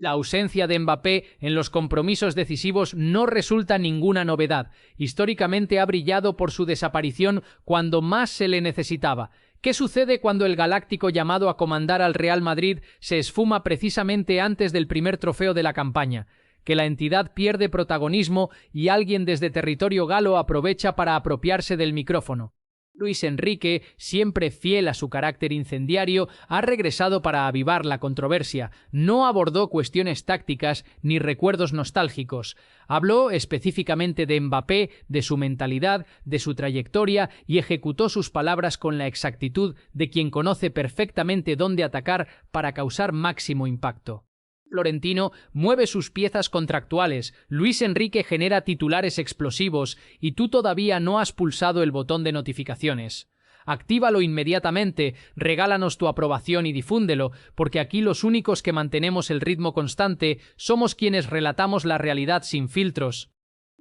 La ausencia de Mbappé en los compromisos decisivos no resulta ninguna novedad. Históricamente ha brillado por su desaparición cuando más se le necesitaba. ¿Qué sucede cuando el galáctico llamado a comandar al Real Madrid se esfuma precisamente antes del primer trofeo de la campaña? Que la entidad pierde protagonismo y alguien desde territorio galo aprovecha para apropiarse del micrófono. Luis Enrique, siempre fiel a su carácter incendiario, ha regresado para avivar la controversia. No abordó cuestiones tácticas ni recuerdos nostálgicos. Habló específicamente de Mbappé, de su mentalidad, de su trayectoria y ejecutó sus palabras con la exactitud de quien conoce perfectamente dónde atacar para causar máximo impacto. Florentino mueve sus piezas contractuales, Luis Enrique genera titulares explosivos y tú todavía no has pulsado el botón de notificaciones. Actívalo inmediatamente, regálanos tu aprobación y difúndelo, porque aquí los únicos que mantenemos el ritmo constante somos quienes relatamos la realidad sin filtros.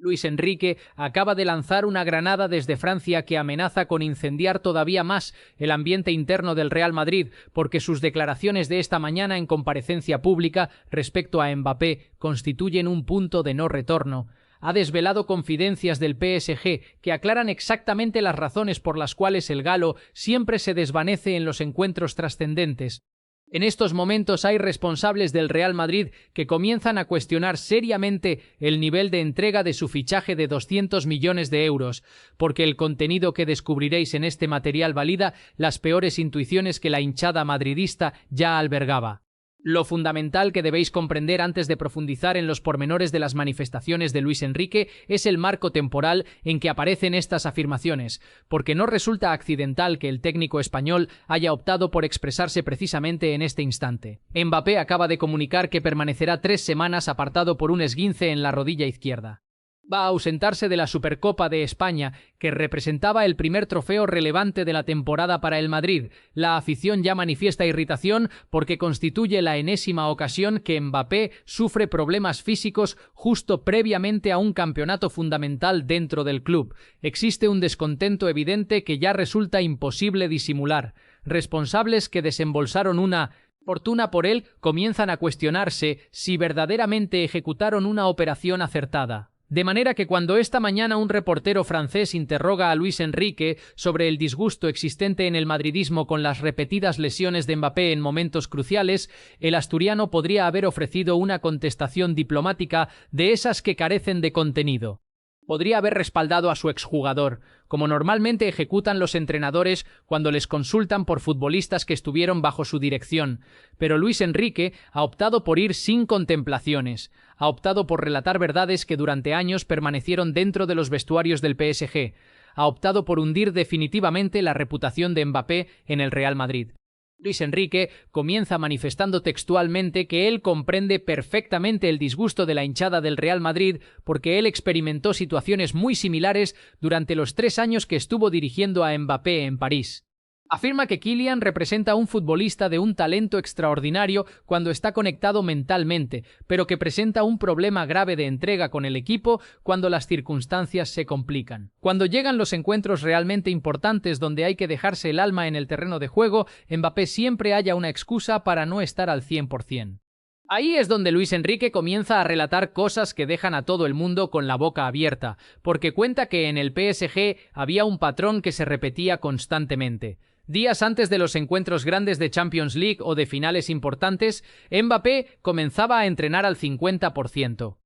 Luis Enrique acaba de lanzar una granada desde Francia que amenaza con incendiar todavía más el ambiente interno del Real Madrid, porque sus declaraciones de esta mañana en comparecencia pública respecto a Mbappé constituyen un punto de no retorno. Ha desvelado confidencias del PSG que aclaran exactamente las razones por las cuales el galo siempre se desvanece en los encuentros trascendentes. En estos momentos hay responsables del Real Madrid que comienzan a cuestionar seriamente el nivel de entrega de su fichaje de 200 millones de euros, porque el contenido que descubriréis en este material valida las peores intuiciones que la hinchada madridista ya albergaba. Lo fundamental que debéis comprender antes de profundizar en los pormenores de las manifestaciones de Luis Enrique es el marco temporal en que aparecen estas afirmaciones, porque no resulta accidental que el técnico español haya optado por expresarse precisamente en este instante. Mbappé acaba de comunicar que permanecerá 3 semanas apartado por un esguince en la rodilla izquierda. Va a ausentarse de la Supercopa de España, que representaba el primer trofeo relevante de la temporada para el Madrid. La afición ya manifiesta irritación porque constituye la enésima ocasión que Mbappé sufre problemas físicos justo previamente a un campeonato fundamental dentro del club. Existe un descontento evidente que ya resulta imposible disimular. Responsables que desembolsaron una fortuna por él comienzan a cuestionarse si verdaderamente ejecutaron una operación acertada. De manera que cuando esta mañana un reportero francés interroga a Luis Enrique sobre el disgusto existente en el madridismo con las repetidas lesiones de Mbappé en momentos cruciales, el asturiano podría haber ofrecido una contestación diplomática de esas que carecen de contenido. Podría haber respaldado a su exjugador, como normalmente ejecutan los entrenadores cuando les consultan por futbolistas que estuvieron bajo su dirección, pero Luis Enrique ha optado por ir sin contemplaciones, ha optado por relatar verdades que durante años permanecieron dentro de los vestuarios del PSG, ha optado por hundir definitivamente la reputación de Mbappé en el Real Madrid. Luis Enrique comienza manifestando textualmente que él comprende perfectamente el disgusto de la hinchada del Real Madrid porque él experimentó situaciones muy similares durante los 3 años que estuvo dirigiendo a Mbappé en París. Afirma que Kylian representa a un futbolista de un talento extraordinario cuando está conectado mentalmente, pero que presenta un problema grave de entrega con el equipo cuando las circunstancias se complican. Cuando llegan los encuentros realmente importantes donde hay que dejarse el alma en el terreno de juego, Mbappé siempre halla una excusa para no estar al 100%. Ahí es donde Luis Enrique comienza a relatar cosas que dejan a todo el mundo con la boca abierta, porque cuenta que en el PSG había un patrón que se repetía constantemente. Días antes de los encuentros grandes de Champions League o de finales importantes, Mbappé comenzaba a entrenar al 50%.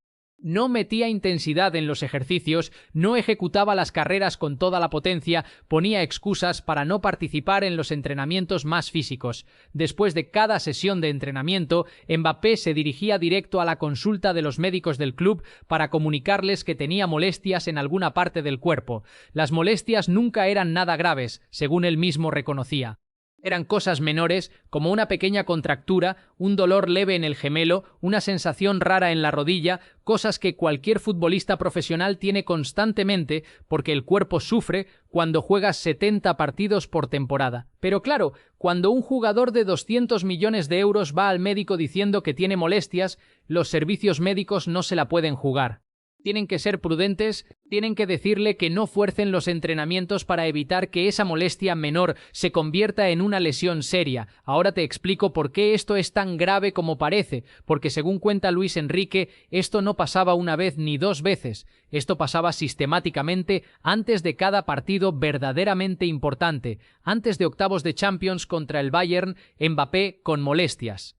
No metía intensidad en los ejercicios, no ejecutaba las carreras con toda la potencia, ponía excusas para no participar en los entrenamientos más físicos. Después de cada sesión de entrenamiento, Mbappé se dirigía directo a la consulta de los médicos del club para comunicarles que tenía molestias en alguna parte del cuerpo. Las molestias nunca eran nada graves, según él mismo reconocía. Eran cosas menores, como una pequeña contractura, un dolor leve en el gemelo, una sensación rara en la rodilla, cosas que cualquier futbolista profesional tiene constantemente porque el cuerpo sufre cuando juega 70 partidos por temporada. Pero claro, cuando un jugador de 200 millones de euros va al médico diciendo que tiene molestias, los servicios médicos no se la pueden jugar. Tienen que ser prudentes, tienen que decirle que no fuercen los entrenamientos para evitar que esa molestia menor se convierta en una lesión seria. Ahora te explico por qué esto es tan grave como parece, porque según cuenta Luis Enrique, esto no pasaba una vez ni dos veces. Esto pasaba sistemáticamente antes de cada partido verdaderamente importante. Antes de octavos de Champions contra el Bayern, Mbappé con molestias.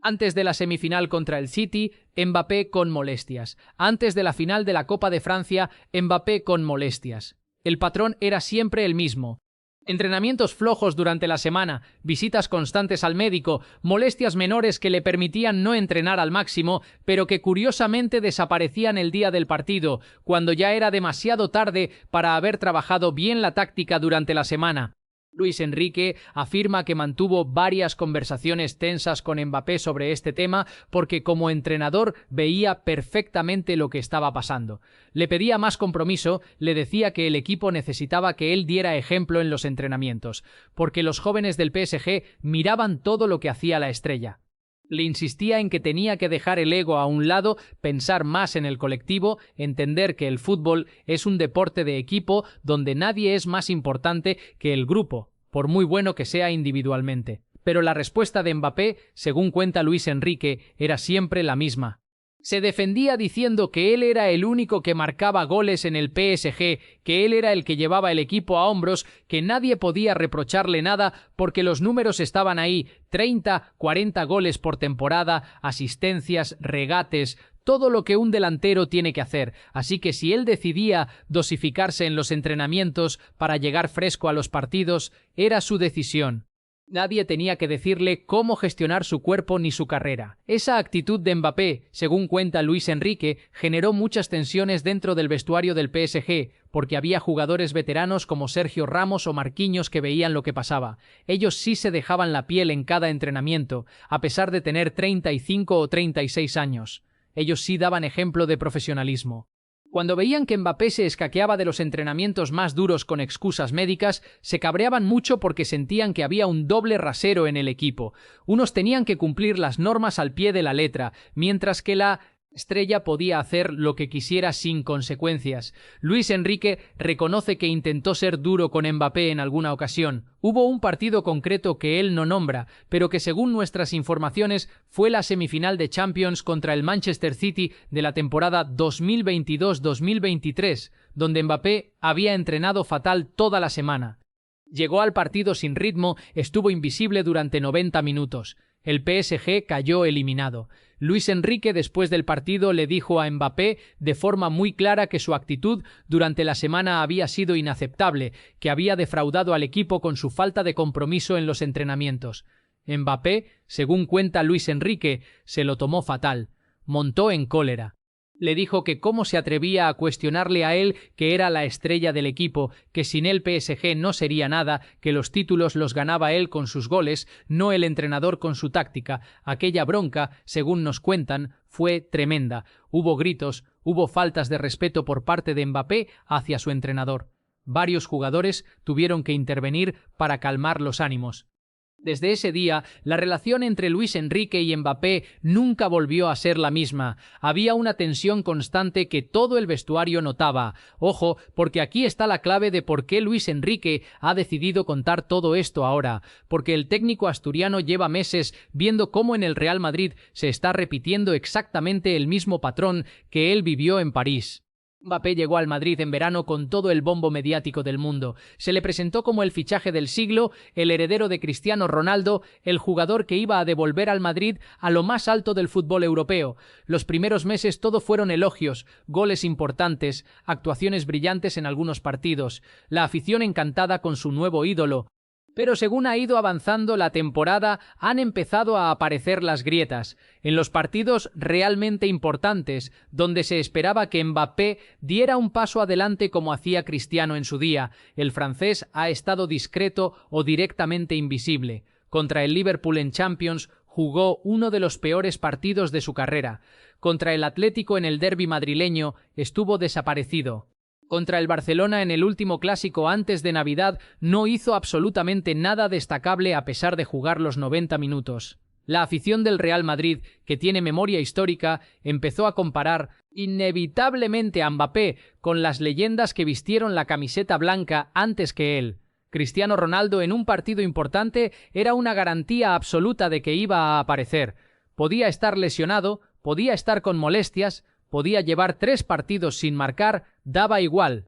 Antes de la semifinal contra el City, Mbappé con molestias. Antes de la final de la Copa de Francia, Mbappé con molestias. El patrón era siempre el mismo. Entrenamientos flojos durante la semana, visitas constantes al médico, molestias menores que le permitían no entrenar al máximo, pero que curiosamente desaparecían el día del partido, cuando ya era demasiado tarde para haber trabajado bien la táctica durante la semana. Luis Enrique afirma que mantuvo varias conversaciones tensas con Mbappé sobre este tema porque como entrenador veía perfectamente lo que estaba pasando. Le pedía más compromiso, le decía que el equipo necesitaba que él diera ejemplo en los entrenamientos, porque los jóvenes del PSG miraban todo lo que hacía la estrella. Le insistía en que tenía que dejar el ego a un lado, pensar más en el colectivo, entender que el fútbol es un deporte de equipo donde nadie es más importante que el grupo, por muy bueno que sea individualmente. Pero la respuesta de Mbappé, según cuenta Luis Enrique, era siempre la misma. Se defendía diciendo que él era el único que marcaba goles en el PSG, que él era el que llevaba el equipo a hombros, que nadie podía reprocharle nada porque los números estaban ahí, 30, 40 goles por temporada, asistencias, regates, todo lo que un delantero tiene que hacer, así que si él decidía dosificarse en los entrenamientos para llegar fresco a los partidos, era su decisión. Nadie tenía que decirle cómo gestionar su cuerpo ni su carrera. Esa actitud de Mbappé, según cuenta Luis Enrique, generó muchas tensiones dentro del vestuario del PSG, porque había jugadores veteranos como Sergio Ramos o Marquinhos que veían lo que pasaba. Ellos sí se dejaban la piel en cada entrenamiento, a pesar de tener 35 o 36 años. Ellos sí daban ejemplo de profesionalismo. Cuando veían que Mbappé se escaqueaba de los entrenamientos más duros con excusas médicas, se cabreaban mucho porque sentían que había un doble rasero en el equipo. Unos tenían que cumplir las normas al pie de la letra, mientras que la estrella podía hacer lo que quisiera sin consecuencias. Luis Enrique reconoce que intentó ser duro con Mbappé en alguna ocasión. Hubo un partido concreto que él no nombra, pero que según nuestras informaciones fue la semifinal de Champions contra el Manchester City de la temporada 2022-2023, donde Mbappé había entrenado fatal toda la semana. Llegó al partido sin ritmo, estuvo invisible durante 90 minutos. El PSG cayó eliminado. Luis Enrique después del partido le dijo a Mbappé de forma muy clara que su actitud durante la semana había sido inaceptable, que había defraudado al equipo con su falta de compromiso en los entrenamientos. Mbappé, según cuenta Luis Enrique, se lo tomó fatal. Montó en cólera. Le dijo que cómo se atrevía a cuestionarle a él que era la estrella del equipo, que sin él PSG no sería nada, que los títulos los ganaba él con sus goles, no el entrenador con su táctica. Aquella bronca, según nos cuentan, fue tremenda. Hubo gritos, hubo faltas de respeto por parte de Mbappé hacia su entrenador. Varios jugadores tuvieron que intervenir para calmar los ánimos. Desde ese día, la relación entre Luis Enrique y Mbappé nunca volvió a ser la misma. Había una tensión constante que todo el vestuario notaba. Ojo, porque aquí está la clave de por qué Luis Enrique ha decidido contar todo esto ahora. Porque el técnico asturiano lleva meses viendo cómo en el Real Madrid se está repitiendo exactamente el mismo patrón que él vivió en París. Mbappé llegó al Madrid en verano con todo el bombo mediático del mundo. Se le presentó como el fichaje del siglo, el heredero de Cristiano Ronaldo, el jugador que iba a devolver al Madrid a lo más alto del fútbol europeo. Los primeros meses todo fueron elogios, goles importantes, actuaciones brillantes en algunos partidos, la afición encantada con su nuevo ídolo. Pero según ha ido avanzando la temporada, han empezado a aparecer las grietas. En los partidos realmente importantes, donde se esperaba que Mbappé diera un paso adelante como hacía Cristiano en su día, el francés ha estado discreto o directamente invisible. Contra el Liverpool en Champions jugó uno de los peores partidos de su carrera. Contra el Atlético en el derbi madrileño estuvo desaparecido. Contra el Barcelona en el último clásico antes de Navidad no hizo absolutamente nada destacable a pesar de jugar los 90 minutos. La afición del Real Madrid, que tiene memoria histórica, empezó a comparar inevitablemente a Mbappé con las leyendas que vistieron la camiseta blanca antes que él. Cristiano Ronaldo en un partido importante era una garantía absoluta de que iba a aparecer. Podía estar lesionado, podía estar con molestias, podía llevar 3 partidos sin marcar, daba igual.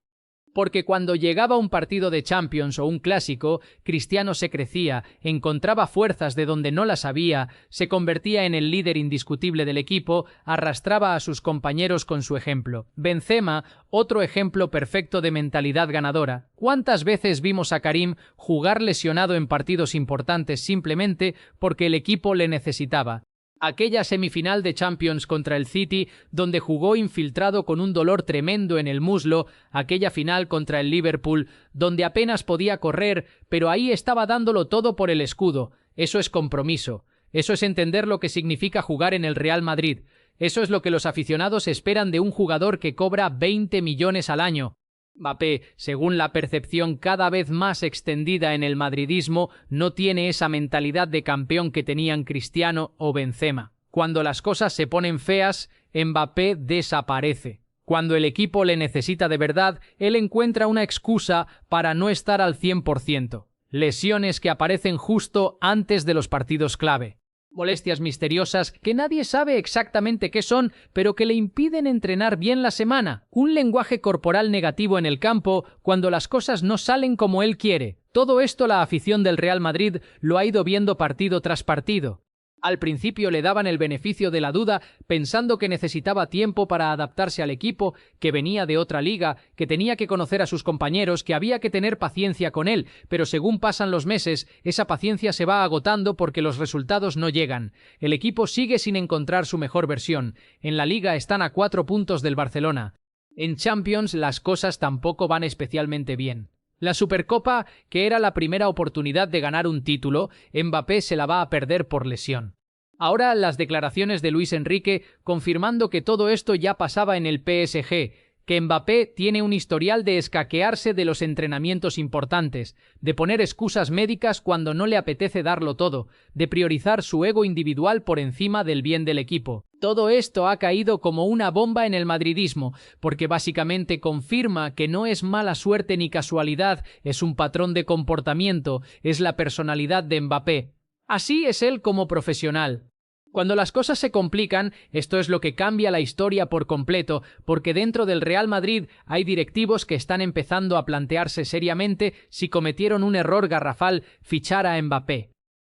Porque cuando llegaba un partido de Champions o un clásico, Cristiano se crecía, encontraba fuerzas de donde no las había, se convertía en el líder indiscutible del equipo, arrastraba a sus compañeros con su ejemplo. Benzema, otro ejemplo perfecto de mentalidad ganadora. ¿Cuántas veces vimos a Karim jugar lesionado en partidos importantes simplemente porque el equipo le necesitaba? Aquella semifinal de Champions contra el City, donde jugó infiltrado con un dolor tremendo en el muslo, aquella final contra el Liverpool, donde apenas podía correr, pero ahí estaba dándolo todo por el escudo. Eso es compromiso. Eso es entender lo que significa jugar en el Real Madrid. Eso es lo que los aficionados esperan de un jugador que cobra 20 millones al año. Mbappé, según la percepción cada vez más extendida en el madridismo, no tiene esa mentalidad de campeón que tenían Cristiano o Benzema. Cuando las cosas se ponen feas, Mbappé desaparece. Cuando el equipo le necesita de verdad, él encuentra una excusa para no estar al 100%. Lesiones que aparecen justo antes de los partidos clave. Molestias misteriosas que nadie sabe exactamente qué son, pero que le impiden entrenar bien la semana. Un lenguaje corporal negativo en el campo cuando las cosas no salen como él quiere. Todo esto la afición del Real Madrid lo ha ido viendo partido tras partido. Al principio le daban el beneficio de la duda, pensando que necesitaba tiempo para adaptarse al equipo, que venía de otra liga, que tenía que conocer a sus compañeros, que había que tener paciencia con él, pero según pasan los meses, esa paciencia se va agotando porque los resultados no llegan. El equipo sigue sin encontrar su mejor versión. En la liga están a 4 puntos del Barcelona. En Champions las cosas tampoco van especialmente bien. La Supercopa, que era la primera oportunidad de ganar un título, Mbappé se la va a perder por lesión. Ahora las declaraciones de Luis Enrique confirmando que todo esto ya pasaba en el PSG, que Mbappé tiene un historial de escaquearse de los entrenamientos importantes, de poner excusas médicas cuando no le apetece darlo todo, de priorizar su ego individual por encima del bien del equipo. Todo esto ha caído como una bomba en el madridismo, porque básicamente confirma que no es mala suerte ni casualidad, es un patrón de comportamiento, es la personalidad de Mbappé. Así es él como profesional. Cuando las cosas se complican, esto es lo que cambia la historia por completo, porque dentro del Real Madrid hay directivos que están empezando a plantearse seriamente si cometieron un error garrafal fichar a Mbappé.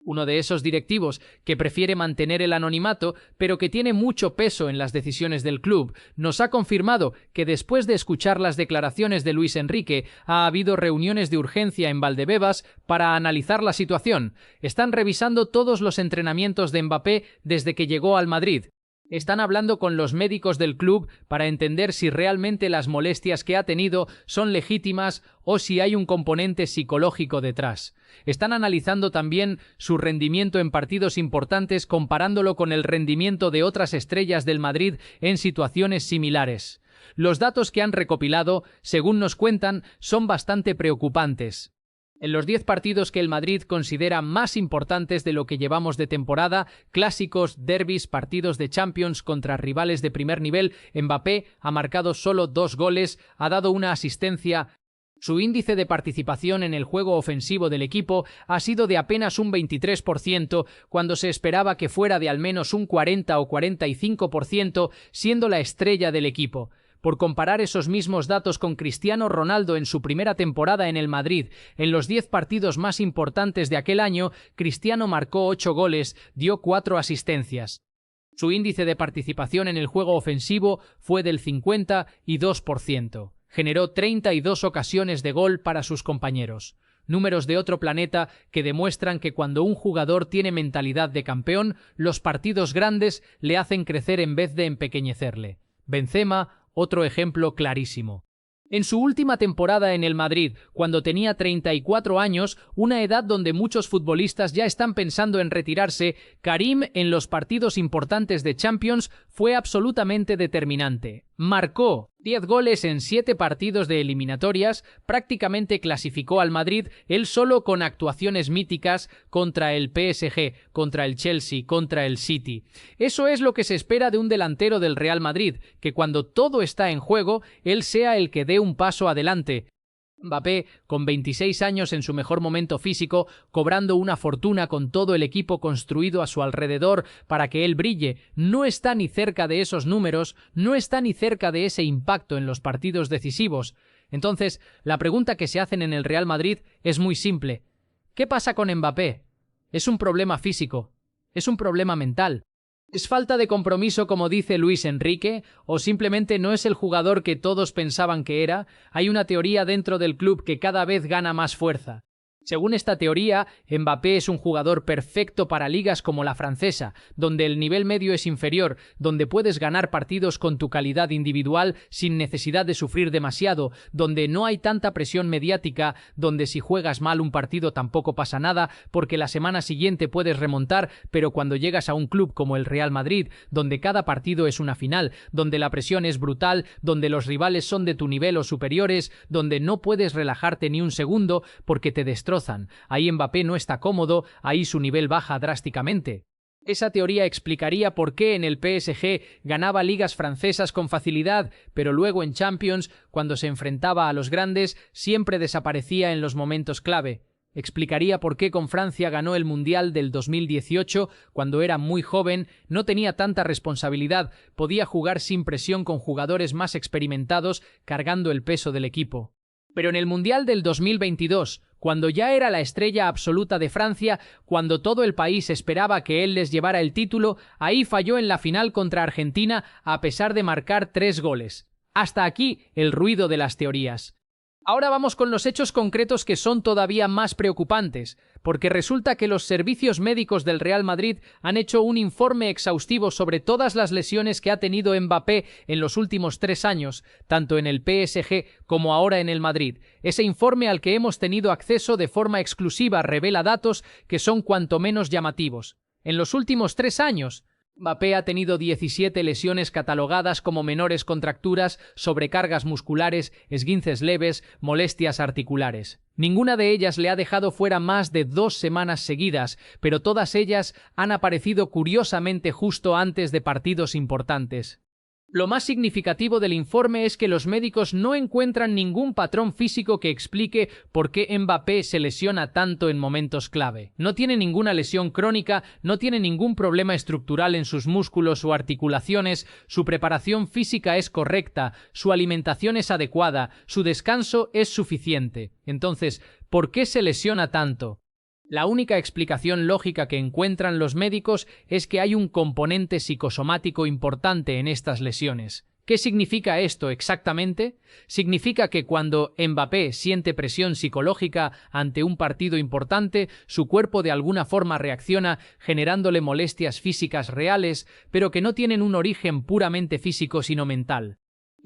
Uno de esos directivos que prefiere mantener el anonimato, pero que tiene mucho peso en las decisiones del club, nos ha confirmado que después de escuchar las declaraciones de Luis Enrique, ha habido reuniones de urgencia en Valdebebas para analizar la situación. Están revisando todos los entrenamientos de Mbappé desde que llegó al Madrid. Están hablando con los médicos del club para entender si realmente las molestias que ha tenido son legítimas o si hay un componente psicológico detrás. Están analizando también su rendimiento en partidos importantes comparándolo con el rendimiento de otras estrellas del Madrid en situaciones similares. Los datos que han recopilado, según nos cuentan, son bastante preocupantes. En los 10 partidos que el Madrid considera más importantes de lo que llevamos de temporada, clásicos, derbis, partidos de Champions contra rivales de primer nivel, Mbappé ha marcado solo 2 goles, ha dado una asistencia. Su índice de participación en el juego ofensivo del equipo ha sido de apenas un 23%, cuando se esperaba que fuera de al menos un 40 o 45%, siendo la estrella del equipo. Por comparar esos mismos datos con Cristiano Ronaldo en su primera temporada en el Madrid, en los 10 partidos más importantes de aquel año, Cristiano marcó 8 goles, dio 4 asistencias. Su índice de participación en el juego ofensivo fue del 52%. Generó 32 ocasiones de gol para sus compañeros. Números de otro planeta que demuestran que cuando un jugador tiene mentalidad de campeón, los partidos grandes le hacen crecer en vez de empequeñecerle. Benzema, otro ejemplo clarísimo. En su última temporada en el Madrid, cuando tenía 34 años, una edad donde muchos futbolistas ya están pensando en retirarse, Karim en los partidos importantes de Champions fue absolutamente determinante. Marcó 10 goles en 7 partidos de eliminatorias, prácticamente clasificó al Madrid él solo con actuaciones míticas contra el PSG, contra el Chelsea, contra el City. Eso es lo que se espera de un delantero del Real Madrid, que cuando todo está en juego, él sea el que dé un paso adelante. Mbappé, con 26 años en su mejor momento físico, cobrando una fortuna con todo el equipo construido a su alrededor para que él brille, no está ni cerca de esos números, no está ni cerca de ese impacto en los partidos decisivos. Entonces, la pregunta que se hacen en el Real Madrid es muy simple. ¿Qué pasa con Mbappé? ¿Es un problema físico? ¿Es un problema mental? ¿Es falta de compromiso, como dice Luis Enrique, o simplemente no es el jugador que todos pensaban que era? Hay una teoría dentro del club que cada vez gana más fuerza. Según esta teoría, Mbappé es un jugador perfecto para ligas como la francesa, donde el nivel medio es inferior, donde puedes ganar partidos con tu calidad individual sin necesidad de sufrir demasiado, donde no hay tanta presión mediática, donde si juegas mal un partido tampoco pasa nada, porque la semana siguiente puedes remontar, pero cuando llegas a un club como el Real Madrid, donde cada partido es una final, donde la presión es brutal, donde los rivales son de tu nivel o superiores, donde no puedes relajarte ni un segundo porque te destrozan. Ahí Mbappé no está cómodo, ahí su nivel baja drásticamente. Esa teoría explicaría por qué en el PSG ganaba ligas francesas con facilidad, pero luego en Champions, cuando se enfrentaba a los grandes, siempre desaparecía en los momentos clave. Explicaría por qué con Francia ganó el Mundial del 2018, cuando era muy joven, no tenía tanta responsabilidad, podía jugar sin presión con jugadores más experimentados cargando el peso del equipo. Pero en el Mundial del 2022, cuando ya era la estrella absoluta de Francia, cuando todo el país esperaba que él les llevara el título, ahí falló en la final contra Argentina a pesar de marcar 3 goles. Hasta aquí el ruido de las teorías. Ahora vamos con los hechos concretos que son todavía más preocupantes, porque resulta que los servicios médicos del Real Madrid han hecho un informe exhaustivo sobre todas las lesiones que ha tenido Mbappé en los últimos 3 años, tanto en el PSG como ahora en el Madrid. Ese informe al que hemos tenido acceso de forma exclusiva revela datos que son cuanto menos llamativos. En los últimos 3 años, Mbappé ha tenido 17 lesiones catalogadas como menores contracturas, sobrecargas musculares, esguinces leves, molestias articulares. Ninguna de ellas le ha dejado fuera más de 2 semanas seguidas, pero todas ellas han aparecido curiosamente justo antes de partidos importantes. Lo más significativo del informe es que los médicos no encuentran ningún patrón físico que explique por qué Mbappé se lesiona tanto en momentos clave. No tiene ninguna lesión crónica, no tiene ningún problema estructural en sus músculos o articulaciones, su preparación física es correcta, su alimentación es adecuada, su descanso es suficiente. Entonces, ¿por qué se lesiona tanto? La única explicación lógica que encuentran los médicos es que hay un componente psicosomático importante en estas lesiones. ¿Qué significa esto exactamente? Significa que cuando Mbappé siente presión psicológica ante un partido importante, su cuerpo de alguna forma reacciona generándole molestias físicas reales, pero que no tienen un origen puramente físico sino mental.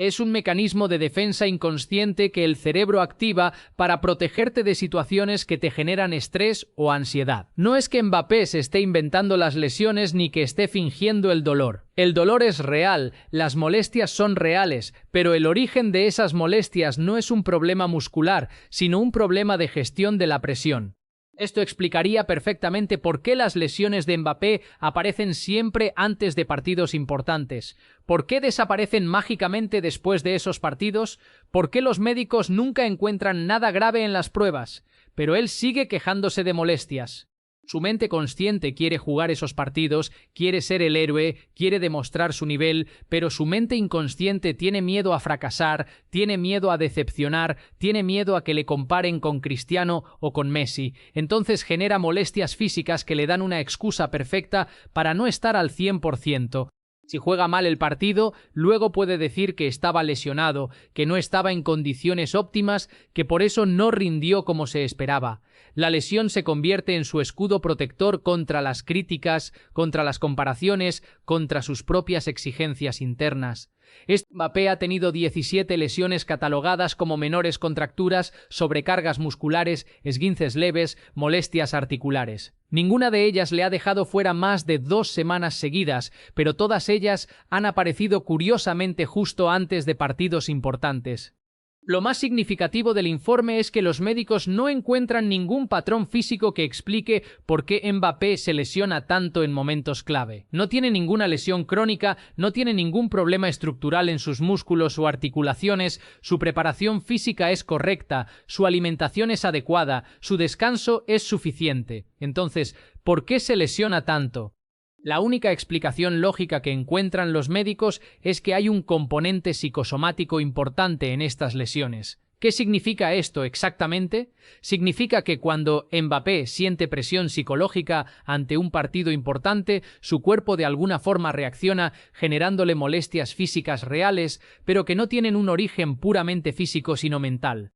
Es un mecanismo de defensa inconsciente que el cerebro activa para protegerte de situaciones que te generan estrés o ansiedad. No es que Mbappé se esté inventando las lesiones ni que esté fingiendo el dolor. El dolor es real, las molestias son reales, pero el origen de esas molestias no es un problema muscular, sino un problema de gestión de la presión. Esto explicaría perfectamente por qué las lesiones de Mbappé aparecen siempre antes de partidos importantes. ¿Por qué desaparecen mágicamente después de esos partidos? ¿Por qué los médicos nunca encuentran nada grave en las pruebas? Pero él sigue quejándose de molestias. Su mente consciente quiere jugar esos partidos, quiere ser el héroe, quiere demostrar su nivel, pero su mente inconsciente tiene miedo a fracasar, tiene miedo a decepcionar, tiene miedo a que le comparen con Cristiano o con Messi. Entonces genera molestias físicas que le dan una excusa perfecta para no estar al 100%. Si juega mal el partido, luego puede decir que estaba lesionado, que no estaba en condiciones óptimas, que por eso no rindió como se esperaba. La lesión se convierte en su escudo protector contra las críticas, contra las comparaciones, contra sus propias exigencias internas. Mbappé ha tenido 17 lesiones catalogadas como menores contracturas, sobrecargas musculares, esguinces leves, molestias articulares. Ninguna de ellas le ha dejado fuera más de 2 semanas seguidas, pero todas ellas han aparecido curiosamente justo antes de partidos importantes. Lo más significativo del informe es que los médicos no encuentran ningún patrón físico que explique por qué Mbappé se lesiona tanto en momentos clave. No tiene ninguna lesión crónica, no tiene ningún problema estructural en sus músculos o articulaciones, su preparación física es correcta, su alimentación es adecuada, su descanso es suficiente. Entonces, ¿por qué se lesiona tanto? La única explicación lógica que encuentran los médicos es que hay un componente psicosomático importante en estas lesiones. ¿Qué significa esto exactamente? Significa que cuando Mbappé siente presión psicológica ante un partido importante, su cuerpo de alguna forma reacciona generándole molestias físicas reales, pero que no tienen un origen puramente físico sino mental.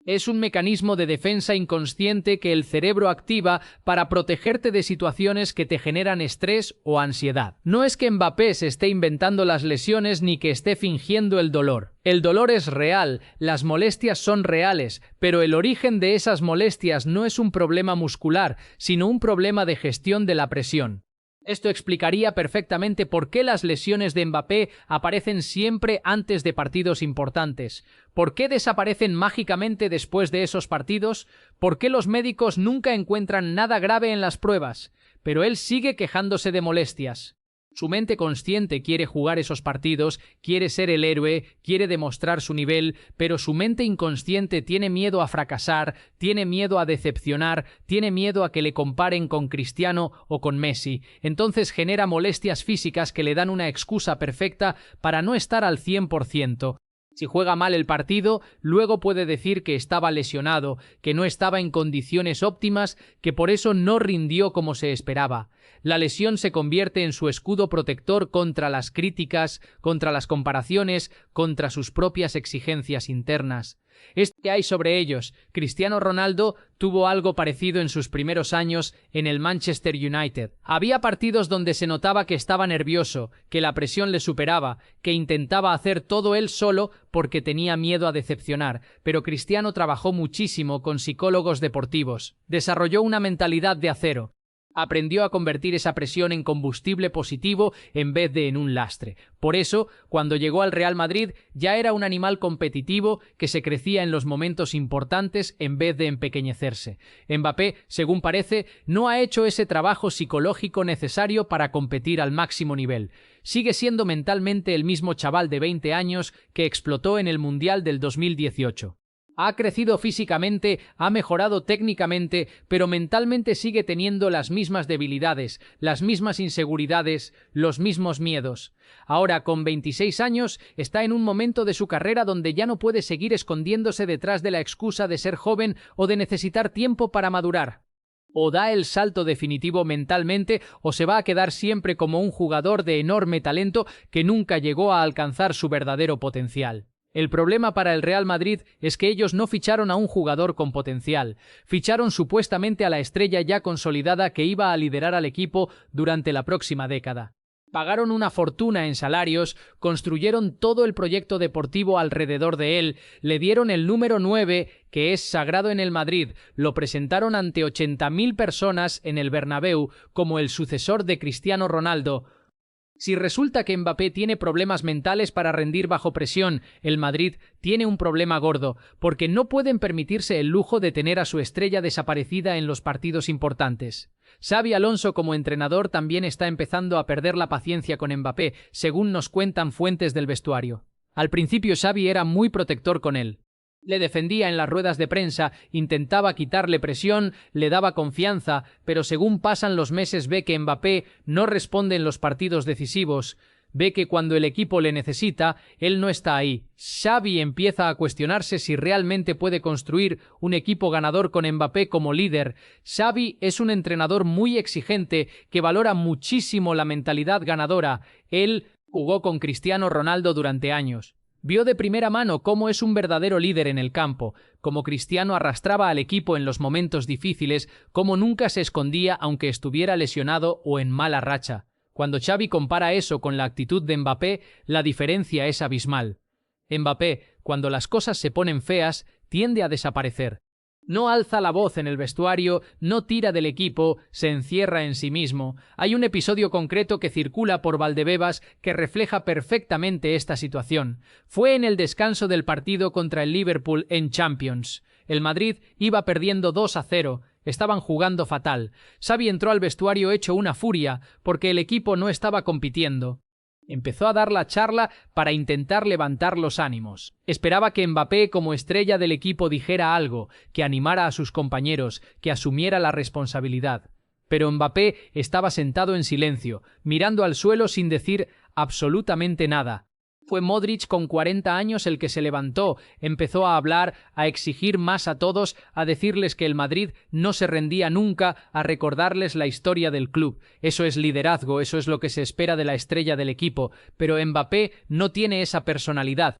Es un mecanismo de defensa inconsciente que el cerebro activa para protegerte de situaciones que te generan estrés o ansiedad. No es que Mbappé se esté inventando las lesiones ni que esté fingiendo el dolor. El dolor es real, las molestias son reales, pero el origen de esas molestias no es un problema muscular, sino un problema de gestión de la presión. Esto explicaría perfectamente por qué las lesiones de Mbappé aparecen siempre antes de partidos importantes. ¿Por qué desaparecen mágicamente después de esos partidos? ¿Por qué los médicos nunca encuentran nada grave en las pruebas? Pero él sigue quejándose de molestias. Su mente consciente quiere jugar esos partidos, quiere ser el héroe, quiere demostrar su nivel, pero su mente inconsciente tiene miedo a fracasar, tiene miedo a decepcionar, tiene miedo a que le comparen con Cristiano o con Messi. Entonces genera molestias físicas que le dan una excusa perfecta para no estar al 100%. Si juega mal el partido, luego puede decir que estaba lesionado, que no estaba en condiciones óptimas, que por eso no rindió como se esperaba. La lesión se convierte en su escudo protector contra las críticas, contra las comparaciones, contra sus propias exigencias internas. ¿Qué hay sobre ellos? Cristiano Ronaldo tuvo algo parecido en sus primeros años en el Manchester United. Había partidos donde se notaba que estaba nervioso, que la presión le superaba, que intentaba hacer todo él solo porque tenía miedo a decepcionar, pero Cristiano trabajó muchísimo con psicólogos deportivos. Desarrolló una mentalidad de acero. Aprendió a convertir esa presión en combustible positivo en vez de en un lastre. Por eso, cuando llegó al Real Madrid, ya era un animal competitivo que se crecía en los momentos importantes en vez de empequeñecerse. Mbappé, según parece, no ha hecho ese trabajo psicológico necesario para competir al máximo nivel. Sigue siendo mentalmente el mismo chaval de 20 años que explotó en el Mundial del 2018. Ha crecido físicamente, ha mejorado técnicamente, pero mentalmente sigue teniendo las mismas debilidades, las mismas inseguridades, los mismos miedos. Ahora, con 26 años, está en un momento de su carrera donde ya no puede seguir escondiéndose detrás de la excusa de ser joven o de necesitar tiempo para madurar. O da el salto definitivo mentalmente o se va a quedar siempre como un jugador de enorme talento que nunca llegó a alcanzar su verdadero potencial. El problema para el Real Madrid es que ellos no ficharon a un jugador con potencial, ficharon supuestamente a la estrella ya consolidada que iba a liderar al equipo durante la próxima década. Pagaron una fortuna en salarios, construyeron todo el proyecto deportivo alrededor de él, le dieron el número 9, que es sagrado en el Madrid, lo presentaron ante 80.000 personas en el Bernabéu como el sucesor de Cristiano Ronaldo. Si resulta que Mbappé tiene problemas mentales para rendir bajo presión, el Madrid tiene un problema gordo, porque no pueden permitirse el lujo de tener a su estrella desaparecida en los partidos importantes. Xabi Alonso como entrenador también está empezando a perder la paciencia con Mbappé, según nos cuentan fuentes del vestuario. Al principio Xabi era muy protector con él. Le defendía en las ruedas de prensa, intentaba quitarle presión, le daba confianza, pero según pasan los meses ve que Mbappé no responde en los partidos decisivos, ve que cuando el equipo le necesita, él no está ahí. Xavi empieza a cuestionarse si realmente puede construir un equipo ganador con Mbappé como líder. Xavi es un entrenador muy exigente que valora muchísimo la mentalidad ganadora. Él jugó con Cristiano Ronaldo durante años. Vio de primera mano cómo es un verdadero líder en el campo, cómo Cristiano arrastraba al equipo en los momentos difíciles, cómo nunca se escondía aunque estuviera lesionado o en mala racha. Cuando Xavi compara eso con la actitud de Mbappé, la diferencia es abismal. Mbappé, cuando las cosas se ponen feas, tiende a desaparecer. No alza la voz en el vestuario, no tira del equipo, se encierra en sí mismo. Hay un episodio concreto que circula por Valdebebas que refleja perfectamente esta situación. Fue en el descanso del partido contra el Liverpool en Champions. El Madrid iba perdiendo 2-0. Estaban jugando fatal. Xavi entró al vestuario hecho una furia porque el equipo no estaba compitiendo. Empezó a dar la charla para intentar levantar los ánimos. Esperaba que Mbappé, como estrella del equipo, dijera algo, que animara a sus compañeros, que asumiera la responsabilidad. Pero Mbappé estaba sentado en silencio, mirando al suelo sin decir absolutamente nada. Fue Modric con 40 años el que se levantó, empezó a hablar, a exigir más a todos, a decirles que el Madrid no se rendía nunca, a recordarles la historia del club. Eso es liderazgo, eso es lo que se espera de la estrella del equipo, pero Mbappé no tiene esa personalidad.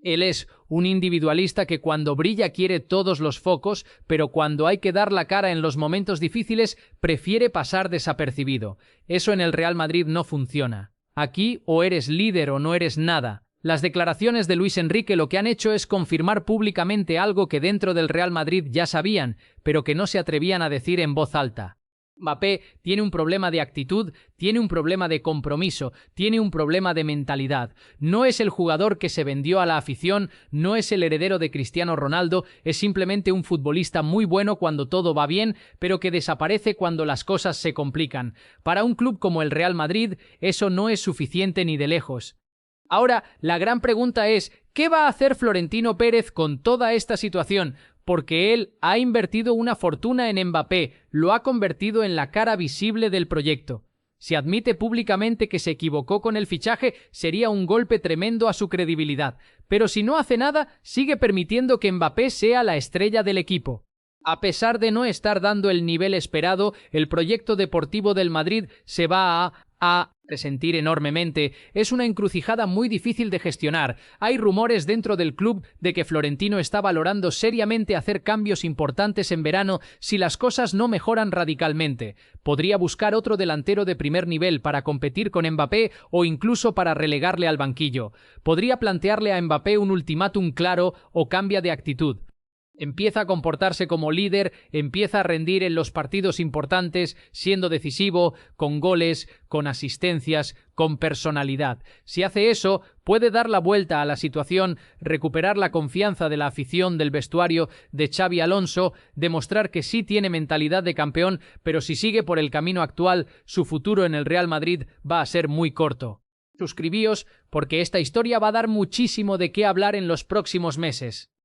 Él es un individualista que cuando brilla quiere todos los focos, pero cuando hay que dar la cara en los momentos difíciles prefiere pasar desapercibido. Eso en el Real Madrid no funciona. Aquí o eres líder o no eres nada. Las declaraciones de Luis Enrique lo que han hecho es confirmar públicamente algo que dentro del Real Madrid ya sabían, pero que no se atrevían a decir en voz alta. Mbappé tiene un problema de actitud, tiene un problema de compromiso, tiene un problema de mentalidad. No es el jugador que se vendió a la afición, no es el heredero de Cristiano Ronaldo, es simplemente un futbolista muy bueno cuando todo va bien, pero que desaparece cuando las cosas se complican. Para un club como el Real Madrid, eso no es suficiente ni de lejos. Ahora, la gran pregunta es, ¿qué va a hacer Florentino Pérez con toda esta situación? Porque él ha invertido una fortuna en Mbappé, lo ha convertido en la cara visible del proyecto. Si admite públicamente que se equivocó con el fichaje, sería un golpe tremendo a su credibilidad. Pero si no hace nada, sigue permitiendo que Mbappé sea la estrella del equipo. A pesar de no estar dando el nivel esperado, el proyecto deportivo del Madrid se va a resentir enormemente. Es una encrucijada muy difícil de gestionar. Hay rumores dentro del club de que Florentino está valorando seriamente hacer cambios importantes en verano si las cosas no mejoran radicalmente. Podría buscar otro delantero de primer nivel para competir con Mbappé o incluso para relegarle al banquillo. Podría plantearle a Mbappé un ultimátum claro o cambia de actitud. Empieza a comportarse como líder, empieza a rendir en los partidos importantes, siendo decisivo, con goles, con asistencias, con personalidad. Si hace eso, puede dar la vuelta a la situación, recuperar la confianza de la afición, del vestuario, de Xabi Alonso, demostrar que sí tiene mentalidad de campeón, pero si sigue por el camino actual, su futuro en el Real Madrid va a ser muy corto. Suscribíos porque esta historia va a dar muchísimo de qué hablar en los próximos meses.